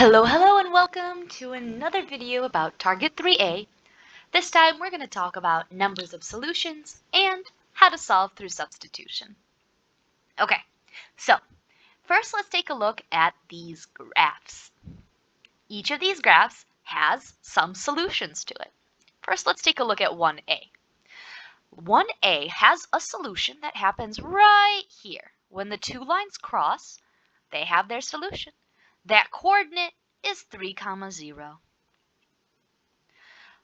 Hello and welcome to another video about Target 3A. This time we're going to talk about numbers of solutions and how to solve through substitution. Okay, so first let's take a look at these graphs. Each of these graphs has some solutions to it. First let's take a look at 1A. 1A has a solution that happens right here. When the two lines cross, they have their solution. That coordinate is 3, 0.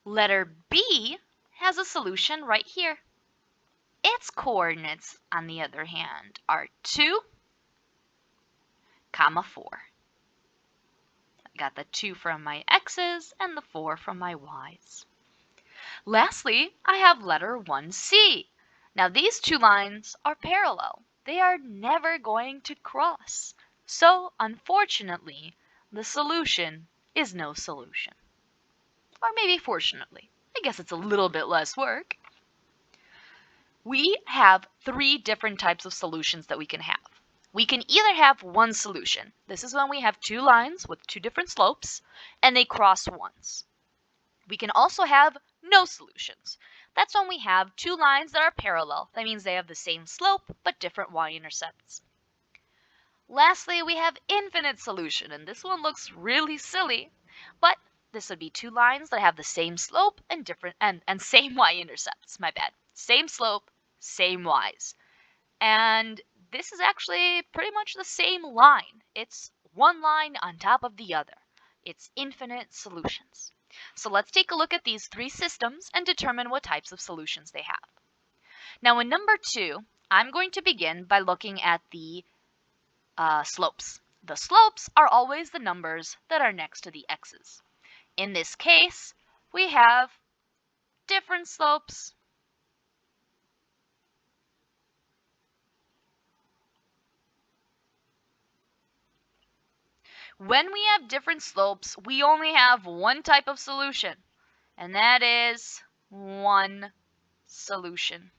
Letter B has a solution right here. Its coordinates, on the other hand, are 2, 4. I got the 2 from my x's and the 4 from my y's. Lastly, I have letter 1C. Now these two lines are parallel. They are never going to cross. So, unfortunately, the solution is no solution. Or maybe fortunately. I guess it's a little bit less work. We have 3 different types of solutions that we can have. We can either have one solution. This is when we have 2 lines with 2 different slopes and they cross once. We can also have no solutions. That's when we have 2 lines that are parallel. That means they have the same slope but different y-intercepts. Lastly, we have infinite solution, and this one looks really silly, but this would be 2 lines that have the same slope and different and same y-intercepts. My bad. Same slope, same y's. And this is actually pretty much the same line. It's one line on top of the other. It's infinite solutions. So let's take a look at these 3 systems and determine what types of solutions they have. Now in number 2, I'm going to begin by looking at the slopes. The slopes are always the numbers that are next to the x's. In this case, we have different slopes. When we have different slopes, we only have one type of solution, and that is one solution.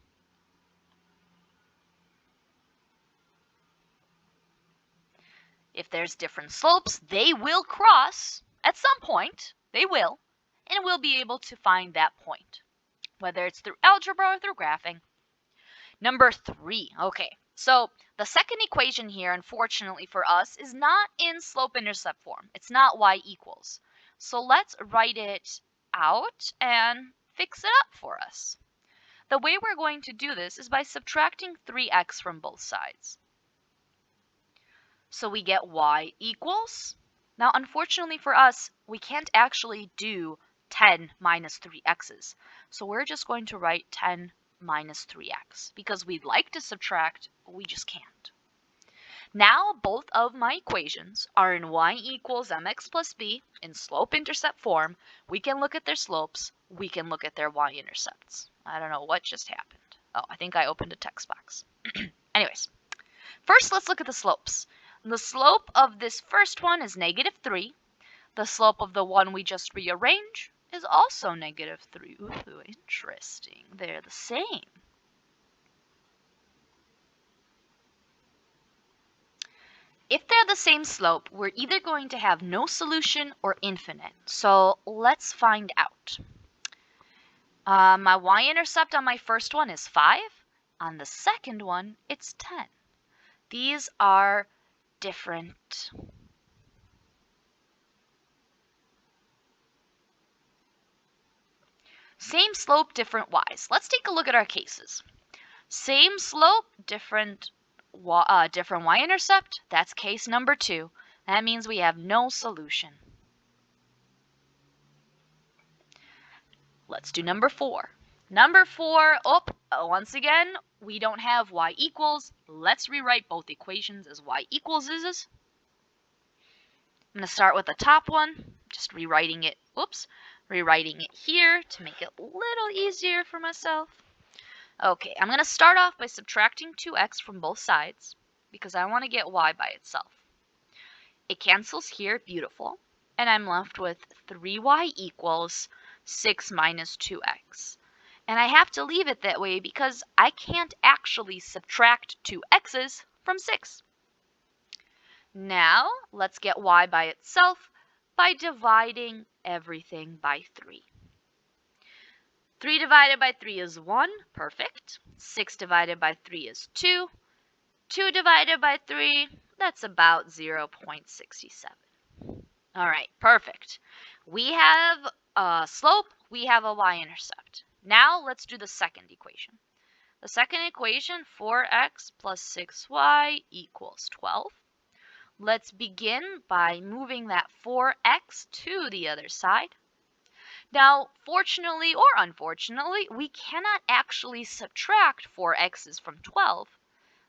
If there's different slopes, they will cross at some point. They will, and we'll be able to find that point, whether it's through algebra or through graphing. Number 3. Okay, so the second equation here, unfortunately for us, is not in slope-intercept form. It's not y equals. So let's write it out and fix it up for us. The way we're going to do this is by subtracting 3x from both sides. So we get y equals. Now, unfortunately for us, we can't actually do 10 minus 3x's. So we're just going to write 10 minus 3x because we'd like to subtract, but we just can't. Now, both of my equations are in y equals mx plus b in slope-intercept form. We can look at their slopes. We can look at their y-intercepts. I don't know what just happened. Oh, I think I opened a text box. Anyways, first let's look at the slopes. The slope of this first one is -3. The slope of the one we just rearrange is also -3. Ooh, interesting. They're the same. If they're the same slope, we're either going to have no solution or infinite. So let's find out. My y-intercept on my first one is 5. On the second one, it's 10. These are different. Same slope, different y's. Let's take a look at our cases. Same slope, different y-intercept. That's case number 2. That means we have no solution. Let's do number 4. Number 4, once again, we don't have y equals. Let's rewrite both equations as y equals is. I'm going to start with the top one, just rewriting it here to make it a little easier for myself. Okay, I'm going to start off by subtracting 2x from both sides because I want to get y by itself. It cancels here, beautiful, and I'm left with 3y equals 6 minus 2x. And I have to leave it that way because I can't actually subtract 2 x's from 6. Now, let's get y by itself. by dividing everything by 3. 3 divided by 3 is 1, perfect. 6 divided by 3 is 2. 2 divided by 3, that's about 0.67. All right, perfect. We have a slope, we have a y-intercept. Now let's do the second equation. The second equation, 4x plus 6y equals 12. Let's begin by moving that 4x to the other side. Now, fortunately or unfortunately, we cannot actually subtract 4x's from 12,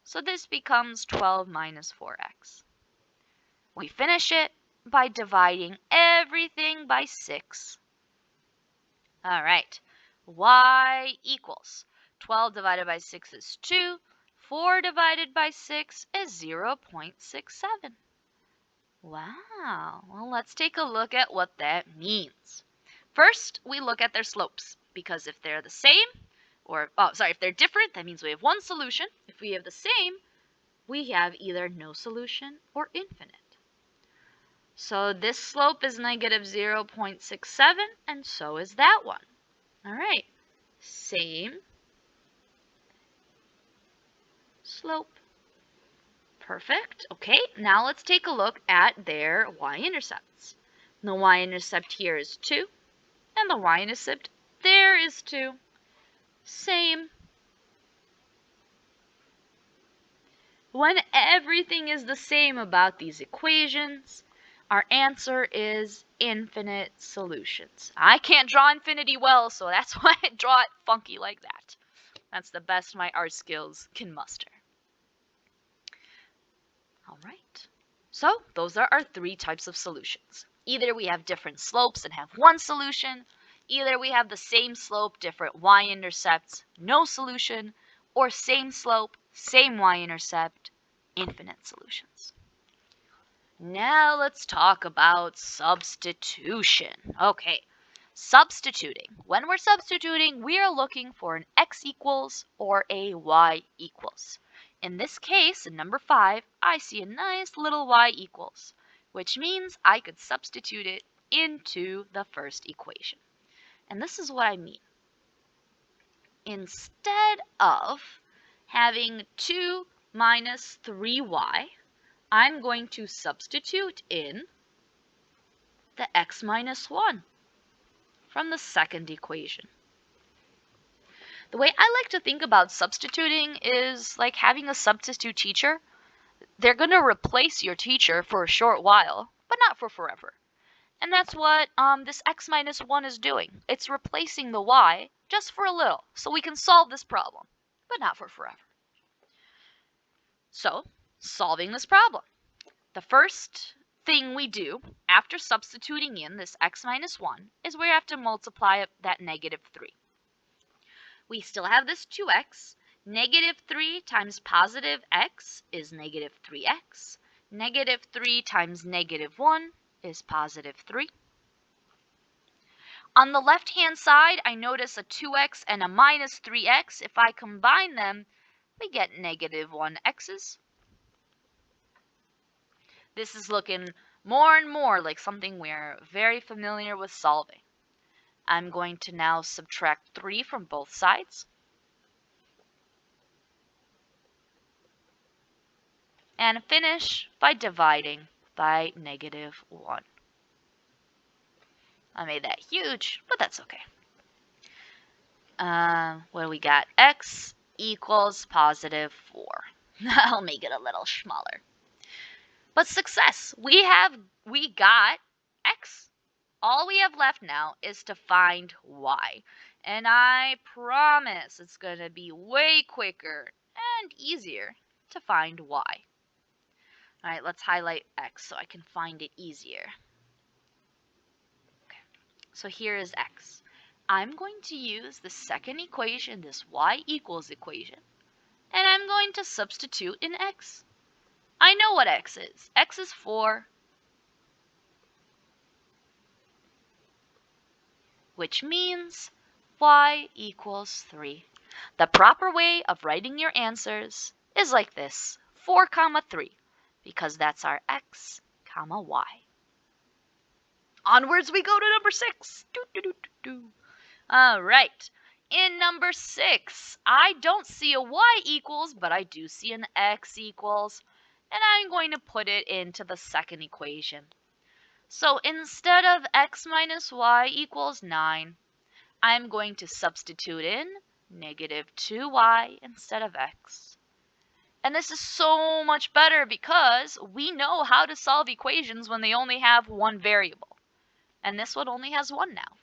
so this becomes 12 minus 4x. We finish it by dividing everything by 6. All right, y equals 12 divided by 6 is 2. 4 divided by 6 is 0.67. Wow, well, let's take a look at what that means. First, we look at their slopes, because if they're the same, if they're different, that means we have one solution. If we have the same, we have either no solution or infinite. So this slope is negative 0.67, and so is that one. All right, same slope. Perfect. Okay, now let's take a look at their y-intercepts. The y-intercept here is 2, and the y-intercept there is 2. Same. When everything is the same about these equations, our answer is infinite solutions. I can't draw infinity well, so that's why I draw it funky like that. That's the best my art skills can muster. All right. So those are our 3 types of solutions. Either we have different slopes and have one solution, either we have the same slope, different y-intercepts, no solution, or same slope, same y-intercept, infinite solutions. Now let's talk about substitution. Okay, substituting. When we're substituting, we are looking for an x equals or a y equals. In this case, in number 5, I see a nice little y equals, which means I could substitute it into the first equation. And this is what I mean. Instead of having 2 minus 3y, I'm going to substitute in the x minus 1 from the second equation. The way I like to think about substituting is like having a substitute teacher. They're going to replace your teacher for a short while, but not for forever. And that's what this x minus 1 is doing. It's replacing the y just for a little, so we can solve this problem, but not for forever. So, solving this problem. The first thing we do after substituting in this x minus 1 is we have to multiply that negative 3. We still have this 2x. Negative 3 times positive x is negative 3x. Negative 3 times negative 1 is positive 3. On the left-hand side, I notice a 2x and a minus 3x. If I combine them, we get negative 1x's. This is looking more and more like something we're very familiar with solving. I'm going to now subtract 3 from both sides. And finish by dividing by negative 1. I made that huge, but that's okay. What do we got? X equals positive 4. I'll make it a little smaller. But success! We got x. All we have left now is to find y. And I promise it's going to be way quicker and easier to find y. All right, let's highlight x so I can find it easier. Okay, so here is x. I'm going to use the second equation, this y equals equation, and I'm going to substitute in x. I know what x is. X is 4, which means y equals 3. The proper way of writing your answers is like this, 4, 3, because that's our x, y. Onwards we go to number 6. All right. In number 6, I don't see a y equals, but I do see an x equals. And I'm going to put it into the second equation. So instead of x minus y equals 9, I'm going to substitute in negative 2y instead of x. And this is so much better because we know how to solve equations when they only have one variable. And this one only has one now.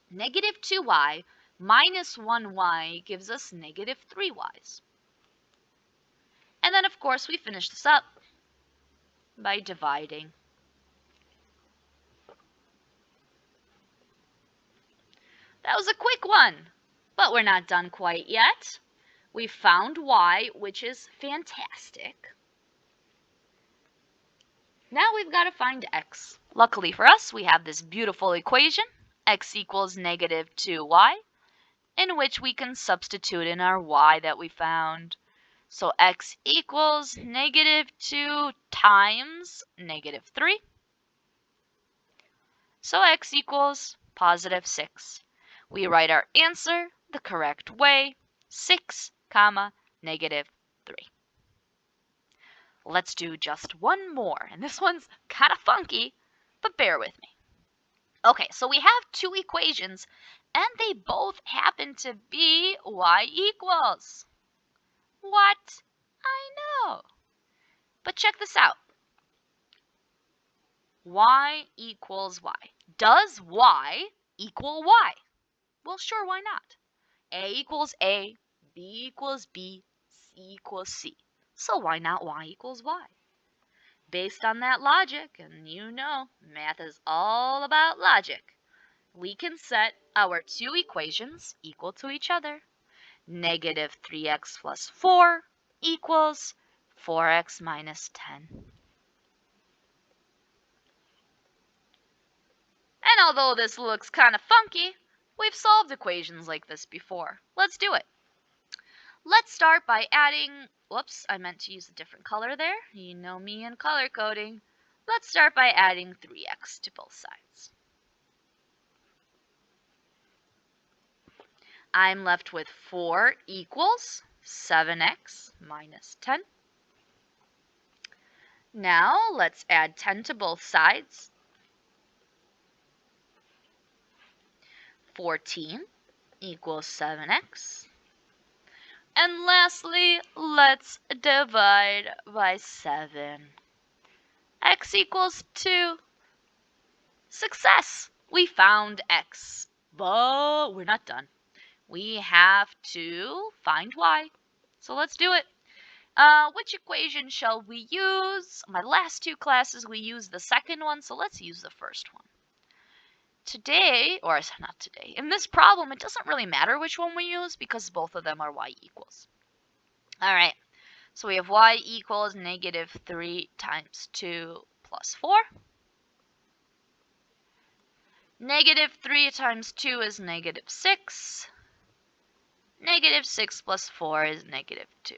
Negative 2y minus 1y gives us negative 3y's. And then, of course, we finish this up by dividing. That was a quick one, but we're not done quite yet. We found y, which is fantastic. Now we've got to find x. Luckily for us, we have this beautiful equation, x equals negative 2y, in which we can substitute in our y that we found. So x equals negative 2 times negative 3. So x equals positive 6. We write our answer the correct way, 6, negative 3. Let's do just one more, and this one's kind of funky, but bear with me. Okay, so we have two equations, and they both happen to be y equals. What? I know. But check this out. Y equals y. Does y equal y? Well, sure, why not? A equals A, B equals B, C equals C. So why not y equals y? Based on that logic, and you know, math is all about logic, we can set our two equations equal to each other. Negative 3x plus 4 equals 4x minus 10. And although this looks kind of funky, we've solved equations like this before. Let's do it. Let's start by adding, whoops, I meant to use a different color there. You know me and color coding. Let's start by adding 3x to both sides. I'm left with 4 equals 7x minus 10. Now let's add 10 to both sides. 14 equals 7x. And lastly, let's divide by 7. X equals 2. Success! We found x. But we're not done. We have to find y. So let's do it. Which equation shall we use? My last two classes we used the second one, so let's use the first one. Today, or not today, in this problem, it doesn't really matter which one we use because both of them are y equals. All right, so we have y equals negative 3 times 2 plus 4. Negative 3 times 2 is negative 6. Negative 6 plus 4 is negative 2.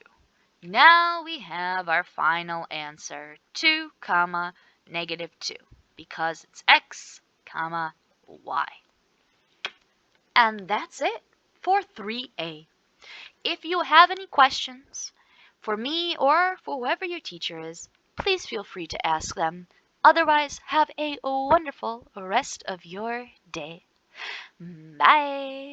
Now we have our final answer, 2, negative 2, because it's x, y. And that's it for 3A. If you have any questions for me or for whoever your teacher is, please feel free to ask them. Otherwise, have a wonderful rest of your day. Bye.